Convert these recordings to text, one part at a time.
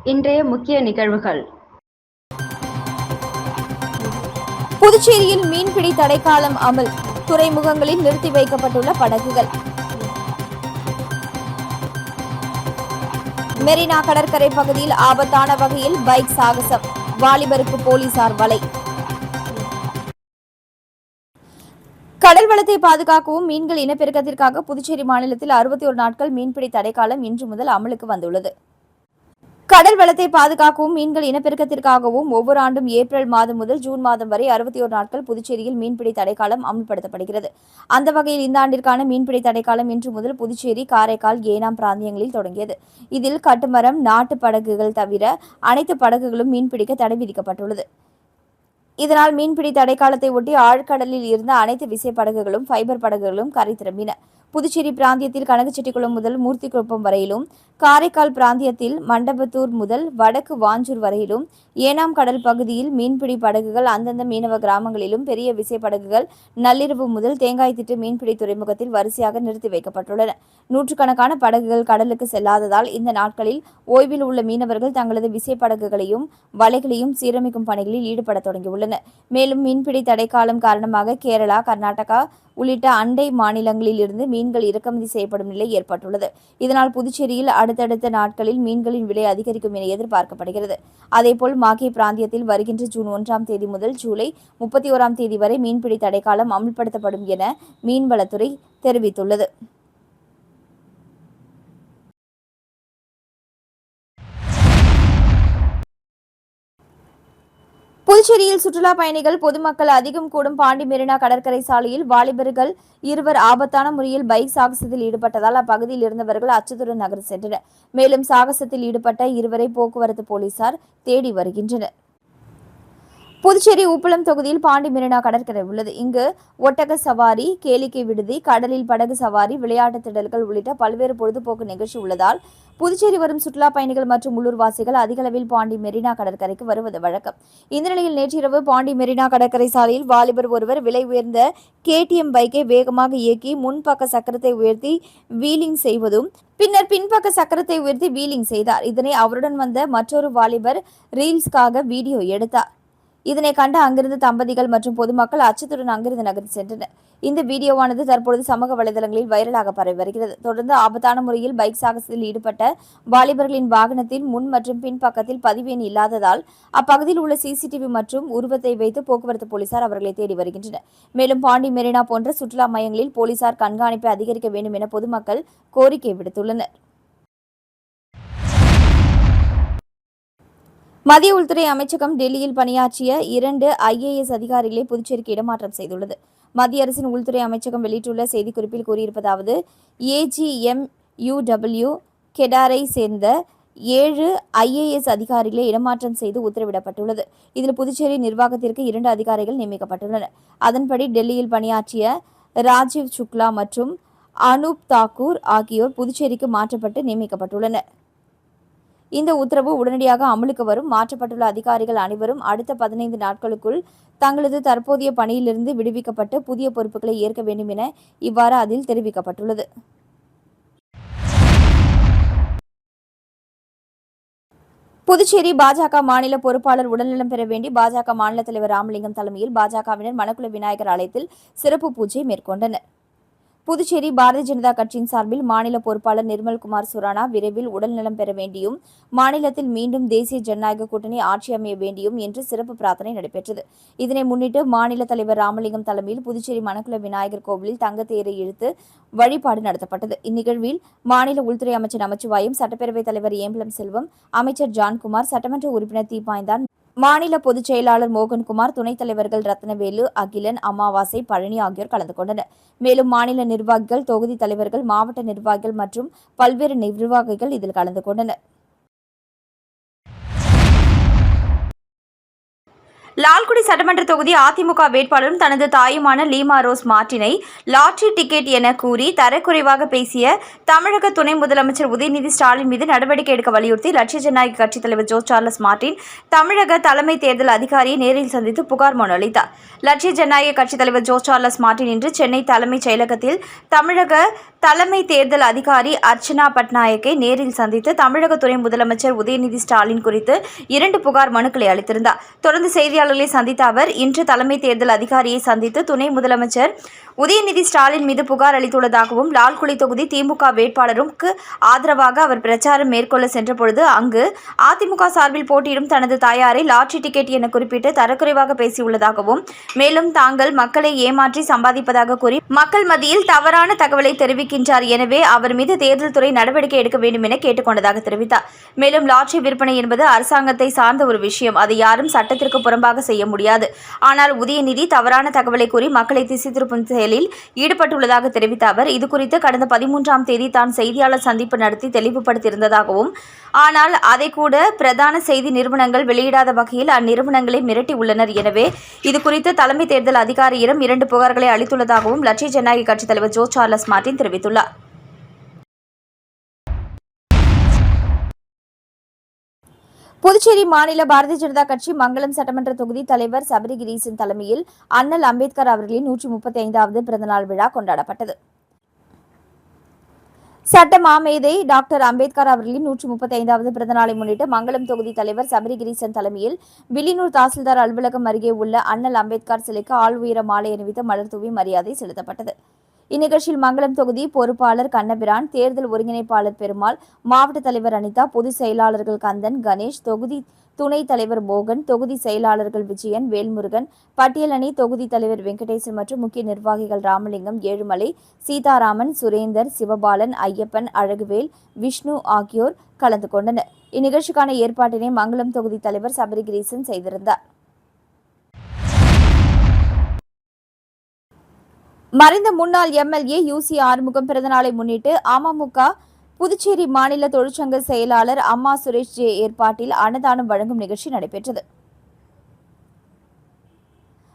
இன்றைய முக்கிய நிகழ்வுகள். புதுச்சேரியில் மீன்பிடி தடைக்காலம் அமல். துறைமுகங்களில் நிறுத்தி வைக்கப்பட்டுள்ள படகுகள். மெரினா கடற்கரை பகுதியில் ஆபத்தான வகையில் பைக் சாகசம். வாலிபருக்கு போலீசார் வலை. கடல் வளத்தை பாதுகாக்கவும் மீன்கள் இனப்பெருக்கத்திற்காக புதுச்சேரி மாநிலத்தில் 61 நாட்கள் மீன்பிடி தடைக்காலம் இன்று முதல் அமலுக்கு வந்துள்ளது. கடல் வளத்தை பாதுகாக்கவும் மீன்கள் இனப்பெருக்கத்திற்காகவும் ஒவ்வொரு ஆண்டும் ஏப்ரல் மாதம் முதல் ஜூன் மாதம் வரை 61 நாட்கள் புதுச்சேரியில் மீன்பிடி தடைக்காலம் அமல்படுத்தப்படுகிறது. அந்த வகையில் இந்த ஆண்டிற்கான மீன்பிடி தடைக்காலம் இன்று முதல் புதுச்சேரி, காரைக்கால், ஏனாம் பிராந்தியங்களில் தொடங்கியது. இதில் கட்டுமரம், நாட்டு படகுகள் தவிர அனைத்து படகுகளும் மீன்பிடிக்க தடை விதிக்கப்பட்டுள்ளது. இதனால் மீன்பிடி தடைக்காலத்தை ஒட்டி ஆழ்கடலில் இருந்த அனைத்து விசைப்படகுகளும், ஃபைபர் படகுகளும் கரை திரும்பின. புதுச்சேரி பிராந்தியத்தில் கனகச்செட்டிக்குளம் முதல் மூர்த்திக்குப்பம் வரையிலும், காரைக்கால் பிராந்தியத்தில் மண்டபத்தூர் முதல் வடக்கு வாஞ்சூர் வரையிலும், ஏனாம் கடல் பகுதியில் மீன்பிடி படகுகள் அந்தந்த மீனவ கிராமங்களிலும், பெரிய விசைப்படகுகள் நள்ளிரவு முதல் தேங்காய்திட்டு மீன்பிடி துறைமுகத்தில் வரிசையாக நிறுத்தி வைக்கப்பட்டுள்ளன. நூற்றுக்கணக்கான படகுகள் கடலுக்கு செல்லாததால் இந்த நாட்களில் ஓய்வில் உள்ள மீனவர்கள் தங்களது விசைப்படகுகளையும் வலைகளையும் சீரமைக்கும் பணிகளில் ஈடுபட தொடங்கியுள்ளனர். மேலும் மீன்பிடி தடைக்காலம் காரணமாக கேரளா, கர்நாடகா உள்ளிட்ட அண்டை மாநிலங்களில் இருந்து மீன்கள் இறக்குமதி செய்யப்படும் நிலை ஏற்பட்டுள்ளது. இதனால் புதுச்சேரியில் அடுத்தடுத்த நாட்களில் மீன்களின் விலை அதிகரிக்கும் என எதிர்பார்க்கப்படுகிறது. அதேபோல் மாகே பிராந்தியத்தில் வருகின்ற ஜூன் 1ஆம் தேதி முதல் ஜூலை 31ஆம் தேதி வரை மீன்பிடி தடைக்காலம் அமல்படுத்தப்படும் என மீன்வளத்துறை தெரிவித்துள்ளது. புதுச்சேரியில் சுற்றுலா பயணிகள், பொதுமக்கள் அதிகம் கூடும் பாண்டி மெரினா கடற்கரை சாலையில் வாலிபர்கள் இருவர் ஆபத்தான முறையில் பைக் சாகசத்தில் ஈடுபட்டதால் அப்பகுதியில் இருந்தவர்கள் அச்சத்துடன் நகர் சென்றனர். மேலும் சாகசத்தில் ஈடுபட்ட இருவரை போக்குவரத்து போலீசார் தேடி வருகின்றனர். புதுச்சேரி உப்பளம் தொகுதியில் பாண்டி மெரினா கடற்கரை உள்ளது. இங்கு ஒட்டக சவாரி, கேளிக்கை விடுதி, கடலில் படகு சவாரி, விளையாட்டு திடல்கள் உள்ளிட்ட பல்வேறு பொழுதுபோக்கு நிகழ்ச்சி உள்ளதால் புதுச்சேரி வரும் சுற்றுலா பயணிகள் மற்றும் உள்ளூர்வாசிகள் அதிகளவில் பாண்டி மெரினா கடற்கரைக்கு வருவது வழக்கம். இந்த நிலையில் நேற்றிரவு பாண்டி மெரினா கடற்கரை சாலையில் வாலிபர் ஒருவர் விலை உயர்ந்த KTM பைக்கை வேகமாக இயக்கி முன்பக்க சக்கரத்தை உயர்த்தி வீலிங் செய்வதும், பின்னர் பின்பக்க சக்கரத்தை உயர்த்தி வீலிங் செய்தார். இதனை அவருடன் வந்த மற்றொரு வாலிபர் ரீல்ஸ்க்காக வீடியோ எடுத்தார். இதனை கண்ட அங்கிருந்த தம்பதிகள் மற்றும் பொதுமக்கள் அச்சத்துடன் அங்கிருந்து நகர்ந்து சென்றனர். இந்த வீடியோவானது தற்பொழுது சமூக வலைதளங்களில் வைரலாக பரவி வருகிறது. தொடர்ந்து ஆபத்தான முறையில் பைக் சாகசத்தில் ஈடுபட்ட வாலிபர்களின் வாகனத்தின் முன் மற்றும் பின் பக்கத்தில் பதிவேன் இல்லாததால் அப்பகுதியில் உள்ள CCTV மற்றும் உருவத்தை வைத்து போக்குவரத்து போலீசார் அவர்களை தேடி வருகின்றனர். மேலும் பாண்டி மெரினா போன்ற சுற்றுலா மையங்களில் போலீசார் கண்காணிப்பை அதிகரிக்க வேண்டும் என பொதுமக்கள் கோரிக்கை விடுத்துள்ளனர். மத்திய உள்துறை அமைச்சகம் டெல்லியில் பணியாற்றிய 2 IAS அதிகாரிகளை புதுச்சேரிக்கு இடமாற்றம் செய்துள்ளது. மத்திய அரசின் உள்துறை அமைச்சகம் வெளியிட்டுள்ள செய்திக்குறிப்பில் கூறியிருப்பதாவது: AGMUW கெடாரை சேர்ந்த 7 IAS அதிகாரிகளை இடமாற்றம் செய்து உத்தரவிடப்பட்டுள்ளது. இதில் புதுச்சேரி நிர்வாகத்திற்கு 2 அதிகாரிகள் நியமிக்கப்பட்டுள்ளனர். அதன்படி டெல்லியில் பணியாற்றிய ராஜீவ் சுக்லா மற்றும் அனூப் தாக்கூர் ஆகியோர் புதுச்சேரிக்கு மாற்றப்பட்டு நியமிக்கப்பட்டுள்ளனர். இந்த உத்தரவு உடனடியாக அமலுக்கு வரும். மாற்றப்பட்டுள்ள அதிகாரிகள் அனைவரும் அடுத்த 15 நாட்களுக்குள் தங்களது தற்போதைய பணியிலிருந்து விடுவிக்கப்பட்டு புதிய பொறுப்புகளை ஏற்க வேண்டும் என இவ்வாறு அதில் தெரிவிக்கப்பட்டுள்ளது. புதுச்சேரி பாஜக மாநில பொறுப்பாளர் உடல்நலம் பெற வேண்டி பாஜக மாநில தலைவர் ராமலிங்கம் தலைமையில் பாஜகவினர் மணக்குள விநாயகர் ஆலயத்தில் சிறப்பு பூஜை மேற்கொண்டனர். புதுச்சேரி பாரதிய ஜனதா கட்சியின் சார்பில் மாநில பொறுப்பாளர் நிர்மல்குமார் சுரானா விரைவில் உடல்நலம் பெற வேண்டியும், மாநிலத்தில் மீண்டும் தேசிய ஜனநாயக கூட்டணி ஆட்சி அமைய வேண்டியும் என்று சிறப்பு பிரார்த்தனை நடைபெற்றது. இதனை முன்னிட்டு மாநில தலைவர் ராமலிங்கம் தலைமையில் புதுச்சேரி மணக்குள விநாயகர் கோவிலில் தங்கத்தேரை இழுத்து வழிபாடு நடத்தப்பட்டது. இந்நிகழ்வில் மாநில உள்துறை அமைச்சர் நமச்சிவாயம், சட்டப்பேரவைத் தலைவர் ஏம்பலம் செல்வம், அமைச்சர் ஜான்குமார், சட்டமன்ற உறுப்பினர் தீபாய்ந்தான், மாநில பொதுச் செயலாளர் மோகன்குமார், துணைத் தலைவர்கள் ரத்னவேலு, அகிலன், அமாவாசை, பழனி ஆகியோர் கலந்து கொண்டனர். மேலும் மாநில நிர்வாகிகள், தொகுதி தலைவர்கள், மாவட்ட நிர்வாகிகள் மற்றும் பல்வேறு நிர்வாகிகள் இதில் கலந்து கொண்டனர். லால்குடி சட்டமன்ற தொகுதி அதிமுக வேட்பாளரும் தனது தாயுமான லீமா ரோஸ் மார்ட்டினை லாட்டரி டிக்கெட் என கூறி தரக்குறைவாக பேசிய தமிழக துணை முதலமைச்சர் உதயநிதி ஸ்டாலின் மீது நடவடிக்கை எடுக்க வலியுறுத்தி லட்சிய ஜனநாயக கட்சித் தலைவர் ஜோ சார்லஸ் மார்ட்டின் தமிழக தலைமை தேர்தல் அதிகாரியை நேரில் சந்தித்து புகார் மனு அளித்தார். லட்சிய ஜனநாயக கட்சித் தலைவர் ஜோ சார்லஸ் மார்ட்டின் இன்று சென்னை தலைமைச் செயலகத்தில் தமிழக தலைமை தேர்தல் அதிகாரி அர்ச்சனா பட்நாயக்கை நேரில் சந்தித்து தமிழக துணை முதலமைச்சர் உதயநிதி ஸ்டாலின் குறித்து 2 புகார் மனுக்களை அளித்திருந்தார். தொடர்ந்து செய்தியாளர்களை சந்தித்த அவர் இன்று தலைமை தேர்தல் அதிகாரியை சந்தித்து துணை முதலமைச்சர் உதயநிதி ஸ்டாலின் மீது புகார் அளித்துள்ளதாகவும் லால்குடி தொகுதி திமுக வேட்பாளருக்கு ஆதரவாக அவர் பிரச்சாரம் மேற்கொள்ள சென்றபொழுது அங்கு அதிமுக சார்பில் போட்டியிடும் தனது தாயாரை லாட்டரி டிக்கெட் என குறிப்பிட்டு தரக்குறைவாக பேசியுள்ளதாகவும் மேலும் தாங்கள் மக்களை ஏமாற்றி சம்பாதிப்பதாக கூறி மக்கள் மத்தியில் தவறான தகவலை தெரிவிக்கின்றார். எனவே அவர் மீது தேர்தல் துறை நடவடிக்கை எடுக்க வேண்டும் என கேட்டுக்கொண்டதாக தெரிவித்தார். மேலும் லாட்டரி விற்பனை என்பது அரசாங்கத்தை சார்ந்த ஒரு விஷயம், அதை யாரும் சட்டத்திற்கு புறம்பாக செய்ய முடியாது. ஆனால் உதயநிதி தவறான தகவலை கூறி மக்களை திசை திருப்பும் செயலில் ஈடுபட்டுள்ளதாக தெரிவித்த அவர் இதுகுறித்து கடந்த 13ஆம் தேதி தான் செய்தியாளர் சந்திப்பு நடத்தி தெளிவுபடுத்தியிருந்ததாகவும் ஆனால் அதை கூட பிரதான செய்தி நிறுவனங்கள் வெளியிடாத வகையில் அந்நிறுவனங்களை மிரட்டி உள்ளனர். எனவே இதுகுறித்து தலைமை தேர்தல் அதிகாரியிடம் 2 புகார்களை அளித்துள்ளதாகவும் லட்சிய ஜனநாயக கட்சித் தலைவர் ஜோ சார்லஸ் மார்ட்டின் தெரிவித்துள்ளார். புதுச்சேரி மாநில பாரதிய ஜனதா கட்சி மங்களம் சட்டமன்ற தொகுதி தலைவர் சபரிகிரீசன் தலைமையில் அண்ணல் அம்பேத்கர் அவர்களின் 135வது பிறந்தநாள் விழா கொண்டாடப்பட்டது. சட்ட மாமேதை டாக்டர் அம்பேத்கர் அவர்களின் 135வது பிறந்தநாளை முன்னிட்டு மங்களம் தொகுதி தலைவர் சபரிகிரீசன் தலைமையில் வில்லியனூர் தாசில்தார் அலுவலகம் அருகே உள்ள அண்ணல் அம்பேத்கர் சிலைக்கு ஆள் உயர மாலை அணிவித்து மலர் தூவி மரியாதை செலுத்தப்பட்டது. இந்நிகழ்ச்சியில் மங்களம் தொகுதி பொறுப்பாளர் கண்ணபிரான், தேர்தல் ஒருங்கிணைப்பாளர் பெருமாள், மாவட்ட தலைவர் அனிதா, பொதுச் செயலாளர்கள் கந்தன், கணேஷ், தொகுதி துணைத் தலைவர் மோகன், தொகுதி செயலாளர்கள் விஜயன், வேல்முருகன், பட்டியல் அணி தொகுதி தலைவர் வெங்கடேசன் மற்றும் முக்கிய நிர்வாகிகள் ராமலிங்கம், ஏழுமலை, சீதாராமன், சுரேந்தர், சிவபாலன், ஐயப்பன், அழகுவேல், விஷ்ணு ஆகியோர் கலந்து கொண்டனர். இந்நிகழ்ச்சிக்கான ஏற்பாட்டினை மங்களம் தொகுதி தலைவர் சபரிகிரீசன் செய்திருந்தார். மறைந்த முன்னாள் எம்எல்ஏ யூசி ஆறுமுகம் பிறந்தநாளை முன்னிட்டு அமமுக புதுச்சேரி மாநில தொழிற்சங்க செயலாளர் அம்மா சுரேஷ் ஜே ஏற்பாட்டில் அன்னதானம் வழங்கும் நிகழ்ச்சி நடைபெற்றது.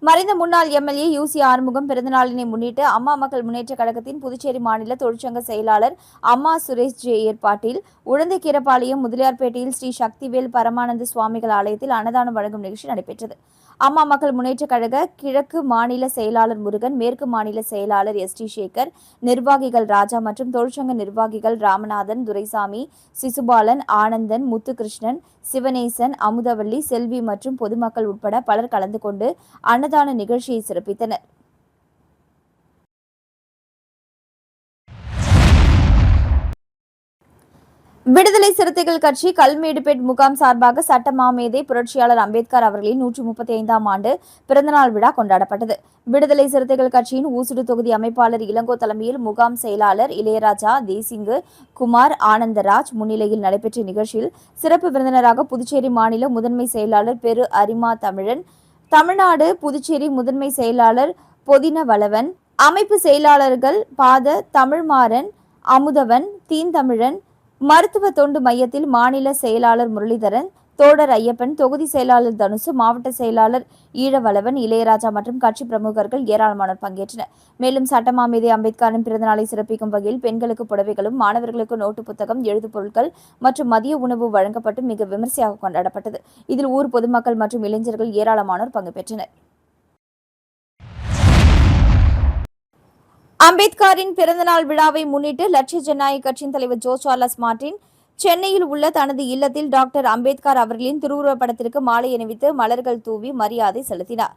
மறைந்த முன்னாள் எம்எல்ஏ யூசி ஆறுமுகம் பிறந்தநாளினை முன்னிட்டு அம்மா மக்கள் முன்னேற்ற கழகத்தின் புதுச்சேரி மாநில தொழிற்சங்க செயலாளர் அம்மா சுரேஷ் ஜே ஏற்பாட்டில் உழந்தைக்கீரப்பாளையம் முதலியார்பேட்டையில் ஸ்ரீ சக்திவேல் பரமானந்த சுவாமிகள் ஆலயத்தில் அன்னதானம் வழங்கும் நிகழ்ச்சி நடைபெற்றது. அம்மா மக்கள் முன்னேற்ற கழக கிழக்கு மாநில செயலாளர் முருகன், மேற்கு மாநில செயலாளர் எஸ்.டி. சேகர், நிர்வாகிகள் ராஜா மற்றும் தொழிற்சங்க நிர்வாகிகள் ராமநாதன், துரைசாமி, சிசுபாலன், ஆனந்தன், முத்துகிருஷ்ணன், சிவனேசன், அமுதவள்ளி, செல்வி மற்றும் பொதுமக்கள் உட்பட பலர் கலந்து கொண்டு அன்னதான நிகழ்ச்சியை சிறப்பித்தனர். விடுதலை சிறுத்தைகள் கட்சி கல்மேடுபேட் முகாம் சார்பாக சட்ட மாமேதை புரட்சியாளர் அம்பேத்கர் அவர்களின் 135ஆம் ஆண்டு பிறந்தநாள் விழா கொண்டாடப்பட்டது. விடுதலை சிறுத்தைகள் கட்சியின் ஊசுடு தொகுதி அமைப்பாளர் இளங்கோ தலைமையில் முகாம் செயலாளர் இளையராஜா, தேசிங்கு, குமார், ஆனந்தராஜ் முன்னிலையில் நடைபெற்ற நிகழ்ச்சியில் சிறப்பு விருந்தினராக புதுச்சேரி மாநில முதன்மை செயலாளர் பெரு அரிமா தமிழன், தமிழ்நாடு புதுச்சேரி முதன்மை செயலாளர் பொதின வளவன், அமைப்பு செயலாளர்கள் பாத தமிழ்மாறன், அமுதவன், தீந்தமிழன், மருத்துவ தொண்டு மையத்தில் மாநில செயலாளர் முரளிதரன், தோடர் ஐயப்பன், தொகுதி செயலாளர் தனுசு, மாவட்ட செயலாளர் ஈழவளவன், இளையராஜா மற்றும் கட்சி பிரமுகர்கள் ஏராளமானோர் பங்கேற்றனர். மேலும் சட்டமாமேதை அம்பேத்கரின் பிறந்தநாளை சிறப்பிக்கும் வகையில் பெண்களுக்கு புடவைகளும், மாணவர்களுக்கு நோட்டு புத்தகம், எழுது பொருட்கள் மற்றும் மதிய உணவு வழங்கப்பட்டு மிக விமர்சையாக கொண்டாடப்பட்டது. இதில் ஊர் பொதுமக்கள் மற்றும் இளைஞர்கள் ஏராளமானோர் பங்கு பெற்றனர். அம்பேத்கரின் பிறந்தநாள் விழாவை முன்னிட்டு லட்சிய ஜனநாயக கட்சியின் தலைவர் ஜோ சார்லஸ் மார்ட்டின் சென்னையில் உள்ள தனது இல்லத்தில் டாக்டர் அம்பேத்கர் அவர்களின் திருவுருவப் படத்திற்கு மாலை அணிவித்து மலர்கள் தூவி மரியாதை செலுத்தினார்.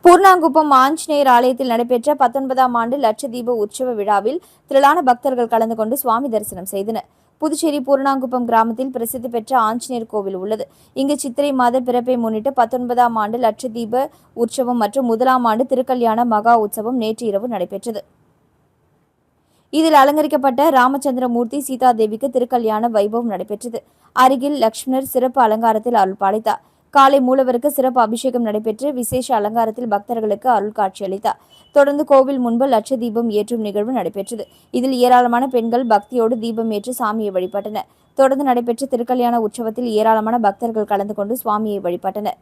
பூர்ணாங்குப்பம் ஆஞ்சநேயர் ஆலயத்தில் நடைபெற்ற 19ஆம் ஆண்டு லட்சதீப உற்சவ விழாவில் திரளான பக்தர்கள் கலந்து கொண்டு சுவாமி தரிசனம் செய்தனர். புதுச்சேரி பூர்ணாங்குப்பம் கிராமத்தில் பிரசித்தி பெற்ற ஆஞ்சநேயர் கோவில் உள்ளது. இங்கு சித்திரை மாத பிறப்பை முன்னிட்டு 19ஆம் ஆண்டு லட்சதீப உற்சவம் மற்றும் 1ஆம் ஆண்டு திருக்கல்யாண மகா உற்சவம் நேற்று இரவு நடைபெற்றது. இதில் அலங்கரிக்கப்பட்ட ராமச்சந்திரமூர்த்தி சீதாதேவிக்கு திருக்கல்யாண வைபவம் நடைபெற்றது. அருகில் லட்சுமணர் சிறப்பு அலங்காரத்தில் அருள் பாலித்தார். காலை மூலவருக்கு சிறப்பு அபிஷேகம் நடைபெற்று விசேஷ அலங்காரத்தில் பக்தர்களுக்கு அருள் காட்சி அளித்தார். தொடர்ந்து கோவில் முன்பு லட்ச தீபம் ஏற்றும் நிகழ்வு நடைபெற்றது. இதில் ஏராளமான பெண்கள் பக்தியோடு தீபம் ஏற்று சாமியை வழிபட்டனர். தொடர்ந்து நடைபெற்ற திருக்கல்யாண உற்சவத்தில் ஏராளமான பக்தர்கள் கலந்து கொண்டு சுவாமியை வழிபட்டனர்.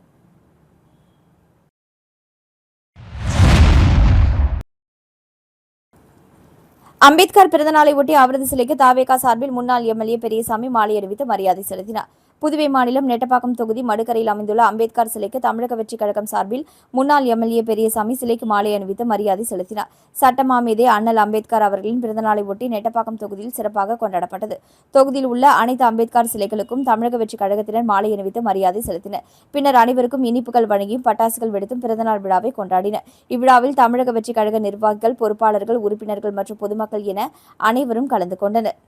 அம்பேத்கர் பிறந்தநாளை ஒட்டி அவரது சிலைக்கு தாவேகா சார்பில் முன்னாள் எம்எல்ஏ பெரியசாமி மாலை அணிவித்து மரியாதை செலுத்தினார். புதுவை மாநிலம் நெட்டப்பாக்கம் தொகுதி மடுக்கரையில் அமைந்துள்ள அம்பேத்கர் சிலைக்கு தமிழக வெற்றிக் கழகம் சார்பில் முன்னாள் எம்எல்ஏ பெரியசாமி சிலைக்கு மாலை அணிவித்து மரியாதை செலுத்தினார். சட்டமாமேதை அண்ணல் அம்பேத்கர் அவர்களின் பிறந்தநாளை ஒட்டி நெட்டப்பாக்கம் தொகுதியில் சிறப்பாக கொண்டாடப்பட்டது. தொகுதியில் உள்ள அனைத்து அம்பேத்கர் சிலைகளுக்கும் தமிழக வெற்றிக் கழகத்தினர் மாலை அணிவித்து மரியாதை செலுத்தினர். பின்னர் அனைவருக்கும் இனிப்புகள் வழங்கியும் பட்டாசுகள் வெடித்தும் பிறந்தநாள் விழாவை கொண்டாடினர். இவ்விழாவில் தமிழக வெற்றிக் கழக நிர்வாகிகள், பொறுப்பாளர்கள், உறுப்பினர்கள் மற்றும் பொதுமக்கள் என அனைவரும் கலந்து கொண்டனர்.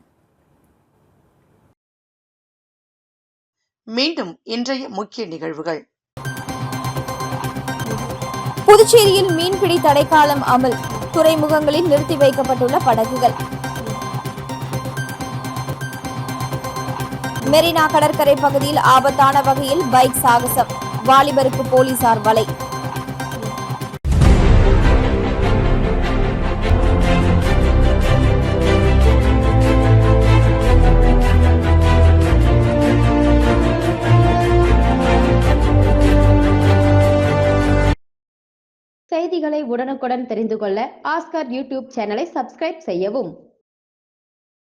மீண்டும் இன்றைய முக்கிய நிகழ்வுகள். புதுச்சேரியில் மீன்பிடி தடைக்காலம் அமல். துறைமுகங்களில் நிறுத்தி வைக்கப்பட்டுள்ள படகுகள். மெரினா கடற்கரை பகுதியில் ஆபத்தான வகையில் பைக் சாகசம். வாலிபருக்கு போலீசார் வலை. செய்திகளை உடனுக்குடன் தெரிந்து கொள்ள ஆஸ்கார் யூடியூப் சேனலை சப்ஸ்கிரைப் செய்யவும்.